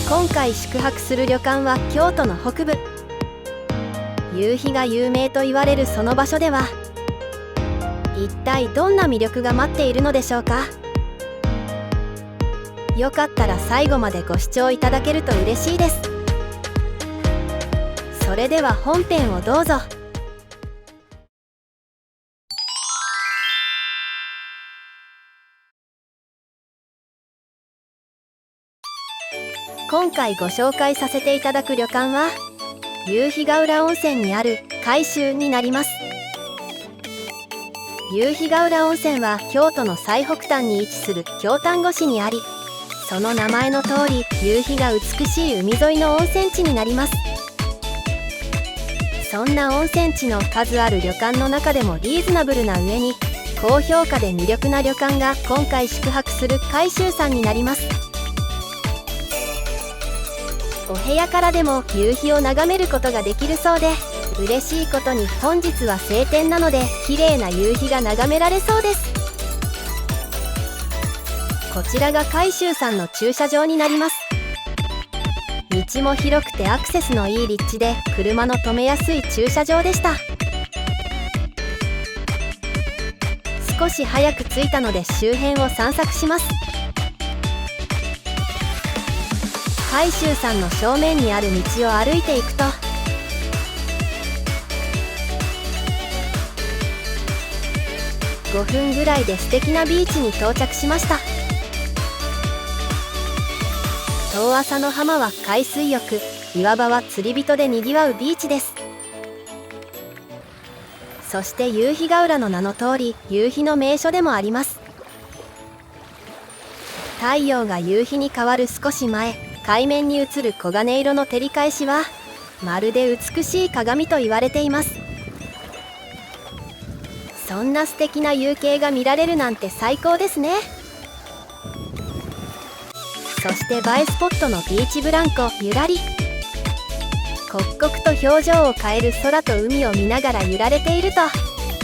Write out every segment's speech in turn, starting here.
今回宿泊する旅館は京都の北部。夕日が有名と言われるその場所では、一体どんな魅力が待っているのでしょうか。よかったら最後までご視聴いただけると嬉しいです。それでは本編をどうぞ。今回ご紹介させていただく旅館は夕日ヶ浦温泉にある海舟になります。夕日ヶ浦温泉は京都の最北端に位置する京丹後市にあり、その名前の通り夕日が美しい海沿いの温泉地になります。そんな温泉地の数ある旅館の中でもリーズナブルな上に高評価で魅力な旅館が今回宿泊する海舟さんになります。お部屋からでも夕日を眺めることができるそうで、嬉しいことに本日は晴天なので綺麗な夕日が眺められそうです。こちらが海舟さんの駐車場になります。道も広くてアクセスのいい立地で車の止めやすい駐車場でした。少し早く着いたので周辺を散策します。海舟さんの正面にある道を歩いていくと、5分ぐらいで素敵なビーチに到着しました。遠浅の浜は海水浴、岩場は釣り人でにぎわうビーチです。そして夕日ヶ浦の名の通り夕日の名所でもあります。太陽が夕日に変わる少し前、海面に映る黄金色の照り返しはまるで美しい鏡と言われています。そんな素敵な夕景が見られるなんて最高ですね。そして映えスポットのビーチブランコゆらり、刻々と表情を変える空と海を見ながら揺られていると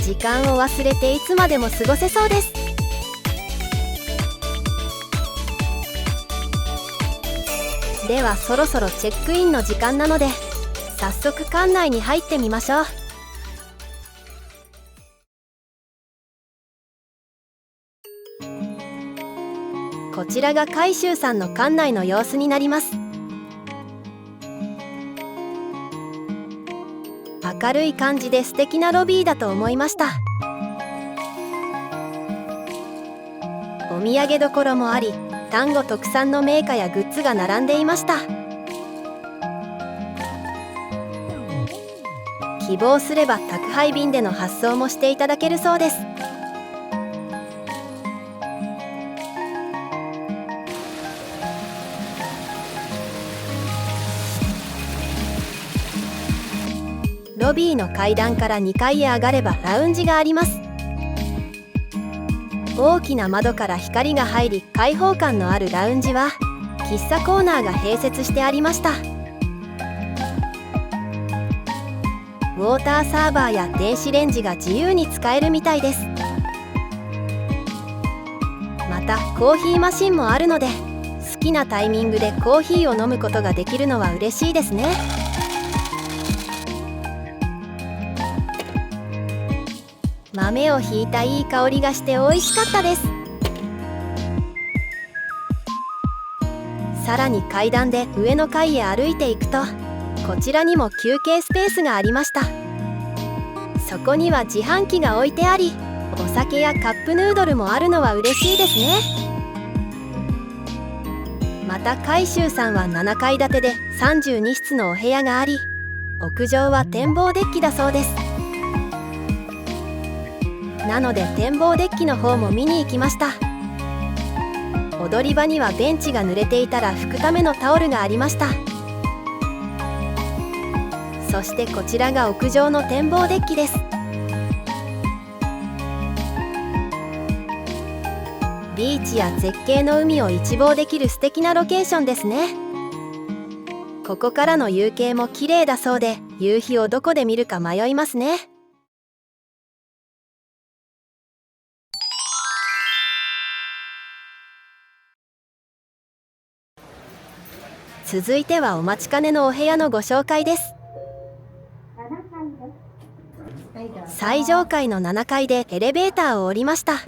時間を忘れていつまでも過ごせそうです。ではそろそろチェックインの時間なので早速館内に入ってみましょう。こちらが海舟さんの館内の様子になります。明るい感じで素敵なロビーだと思いました。お土産どころもあり、丹後特産の銘菓やグッズが並んでいました。希望すれば宅配便での発送もしていただけるそうです。ロビーの階段から2階へ上がればラウンジがあります。大きな窓から光が入り開放感のあるラウンジは喫茶コーナーが併設してありました。ウォーターサーバーや電子レンジが自由に使えるみたいです。またコーヒーマシンもあるので好きなタイミングでコーヒーを飲むことができるのは嬉しいですね。豆をひいたいい香りがして美味しかったです。さらに階段で上の階へ歩いていくとこちらにも休憩スペースがありました。そこには自販機が置いてありお酒やカップヌードルもあるのは嬉しいですね。また海舟さんは7階建てで32室のお部屋があり屋上は展望デッキだそうです。なので展望デッキの方も見に行きました。踊り場にはベンチが濡れていたら拭くためのタオルがありました。そしてこちらが屋上の展望デッキです。ビーチや絶景の海を一望できる素敵なロケーションですね。ここからの夕景も綺麗だそうで夕日をどこで見るか迷いますね。続いてはお待ちかねのお部屋のご紹介です。最上階の7階でエレベーターを降りました。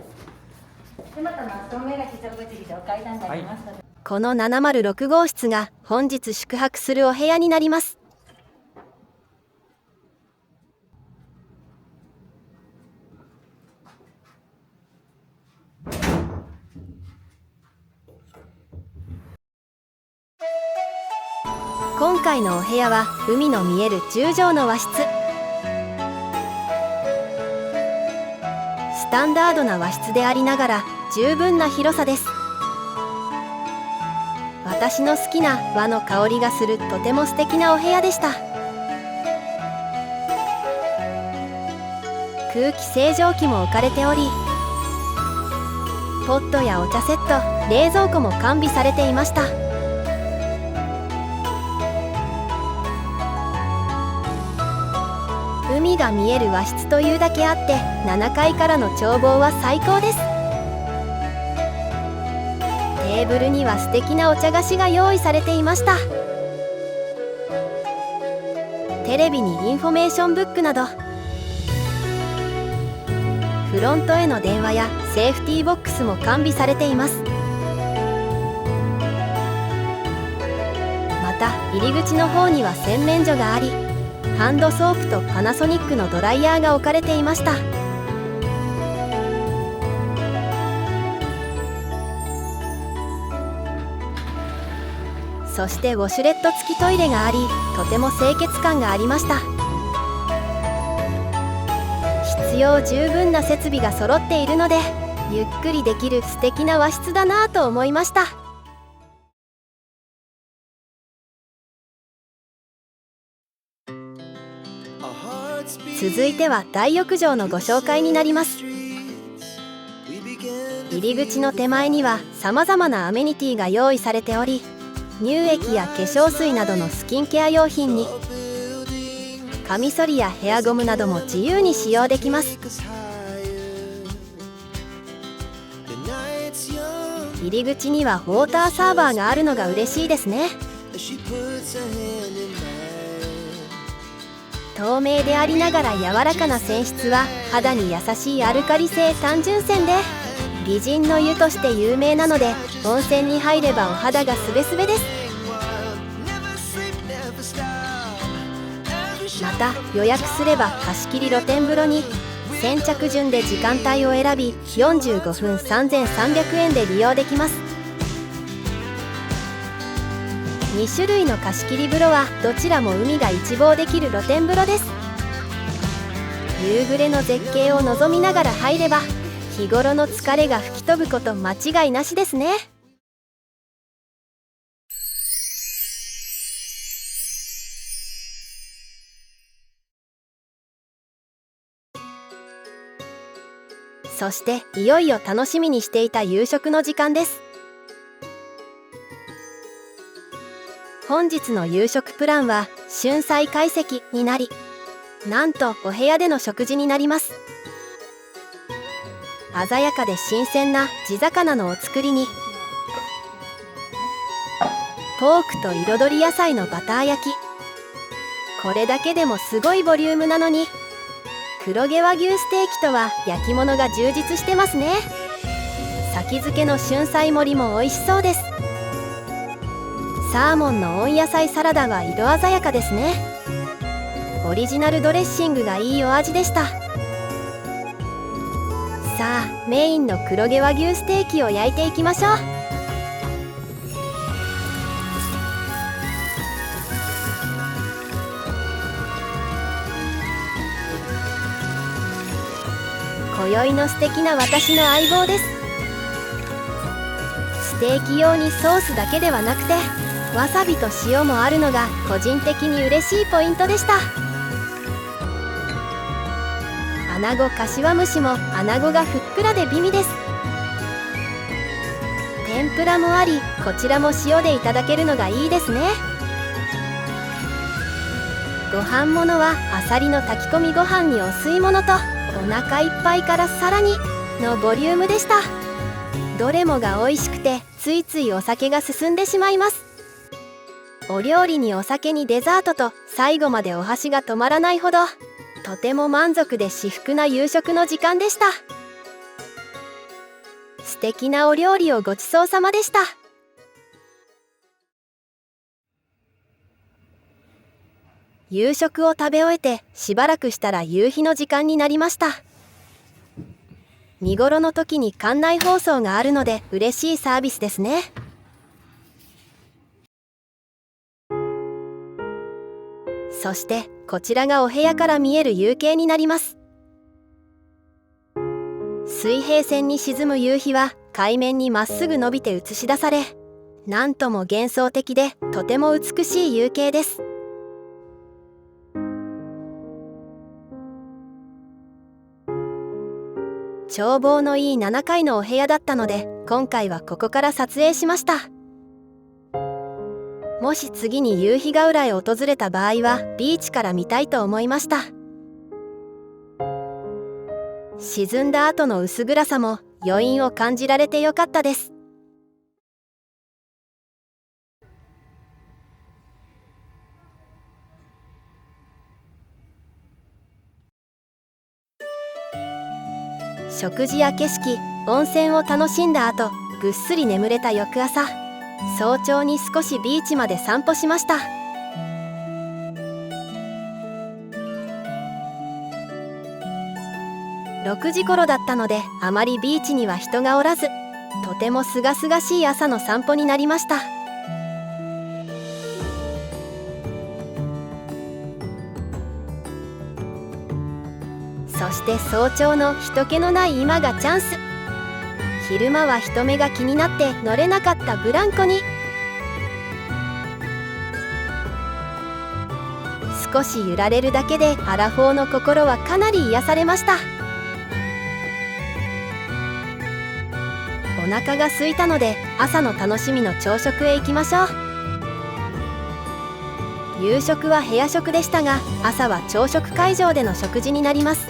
この706号室が本日宿泊するお部屋になります。今回のお部屋は海の見える10畳の和室。スタンダードな和室でありながら十分な広さです。私の好きな和の香りがするとても素敵なお部屋でした。空気清浄機も置かれており、ポットやお茶セット、冷蔵庫も完備されていました。海が見える和室というだけあって7階からの眺望は最高です。テーブルには素敵なお茶菓子が用意されていました。テレビにインフォメーションブックなど、フロントへの電話やセーフティーボックスも完備されています。また入り口の方には洗面所があり、ハンドソープとパナソニックのドライヤーが置かれていました。そしてウォシュレット付きトイレがあり、とても清潔感がありました。必要十分な設備が揃っているので、ゆっくりできる素敵な和室だなぁと思いました。続いては大浴場のご紹介になります。入り口の手前にはさまざまなアメニティが用意されており、乳液や化粧水などのスキンケア用品にカミソリやヘアゴムなども自由に使用できます。入り口にはウォーターサーバーがあるのが嬉しいですね。透明でありながら柔らかな泉質は肌に優しいアルカリ性単純泉で美人の湯として有名なので、温泉に入ればお肌がスベスベです。また予約すれば貸し切り露天風呂に先着順で時間帯を選び45分3300円で利用できます。2種類の貸し切り風呂はどちらも海が一望できる露天風呂です。夕暮れの絶景を望みながら入れば日頃の疲れが吹き飛ぶこと間違いなしですね。そしていよいよ楽しみにしていた夕食の時間です。本日の夕食プランは春菜懐石になり、なんとお部屋での食事になります。鮮やかで新鮮な地魚のお作りにポークと彩り野菜のバター焼き、これだけでもすごいボリュームなのに、黒毛和牛ステーキとは焼き物が充実してますね。先付けの春菜盛りも美味しそうです。サーモンの温野菜サラダは色鮮やかですね。オリジナルドレッシングがいいお味でした。さあメインの黒毛和牛ステーキを焼いていきましょう。今宵の素敵な私の相棒です。ステーキ用にソースだけではなくてわさびと塩もあるのが個人的に嬉しいポイントでした。アナゴかしわ蒸しもアナゴがふっくらで美味です。天ぷらもあり、こちらも塩でいただけるのがいいですね。ご飯物はあさりの炊き込みご飯にお吸い物とお腹いっぱいからさらにのボリュームでした。どれもが美味しくてついついお酒が進んでしまいます。お料理にお酒にデザートと最後までお箸が止まらないほど、とても満足で至福な夕食の時間でした。素敵なお料理をごちそうさまでした。夕食を食べ終えてしばらくしたら夕日の時間になりました。見頃の時に館内放送があるので嬉しいサービスですね。そしてこちらがお部屋から見える夕景になります。水平線に沈む夕日は海面にまっすぐ伸びて映し出され、なんとも幻想的でとても美しい夕景です。眺望のいい7階のお部屋だったので、今回はここから撮影しました。もし次に夕日ヶ浦へ訪れた場合はビーチから見たいと思いました。沈んだ後の薄暗さも余韻を感じられてよかったです。食事や景色、温泉を楽しんだ後、ぐっすり眠れた翌朝、早朝に少しビーチまで散歩しました。6時頃だったのであまりビーチには人がおらず、とてもすがすがしい朝の散歩になりました。そして早朝の人気のない今がチャンス。昼間は人目が気になって乗れなかったブランコに少し揺られるだけでアラフォーの心はかなり癒されました。お腹が空いたので朝の楽しみの朝食へ行きましょう。夕食は部屋食でしたが、朝は朝食会場での食事になります。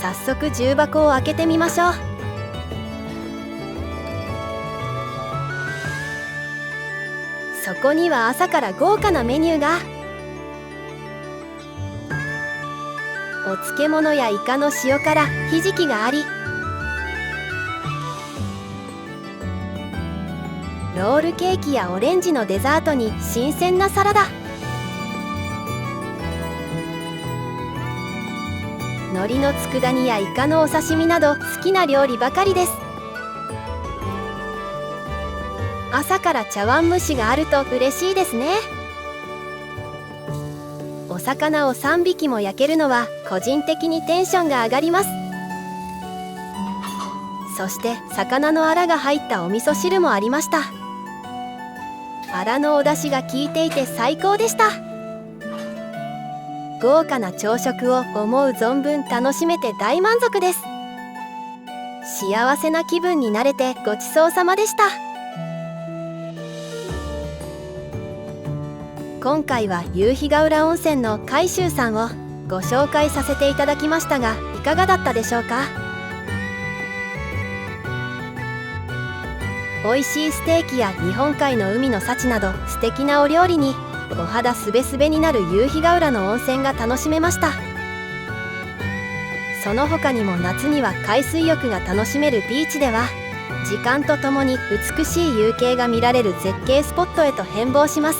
早速重箱を開けてみましょう。そこには朝から豪華なメニューが。お漬物やイカの塩辛、ひじきがあり、ロールケーキやオレンジのデザートに新鮮なサラダ、海苔の佃煮やイカのお刺身など好きな料理ばかりです。朝から茶碗蒸しがあると嬉しいですね。お魚を3匹も焼けるのは個人的にテンションが上がります。そして魚のアラが入ったお味噌汁もありました。アラのお出汁が効いていて最高でした。豪華な朝食を思う存分楽しめて大満足です。幸せな気分になれてごちそうさまでした。今回は夕日ヶ浦温泉の海舟さんをご紹介させていただきましたが、いかがだったでしょうか。美味しいステーキや日本海の海の幸など素敵なお料理に、お肌すべすべになる夕日ヶ浦の温泉が楽しめました。その他にも夏には海水浴が楽しめるビーチでは、時間とともに美しい夕景が見られる絶景スポットへと変貌します。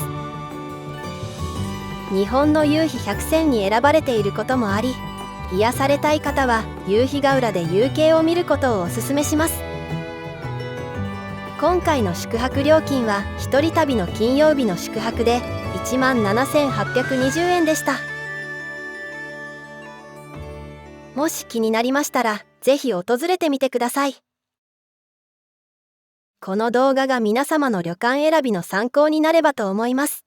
日本の夕日100選に選ばれていることもあり、癒されたい方は夕日ヶ浦で夕景を見ることをおすすめします。今回の宿泊料金は一人旅の金曜日の宿泊で17,820円でした。もし気になりましたらぜひ訪れてみてください。この動画が皆様の旅館選びの参考になればと思います。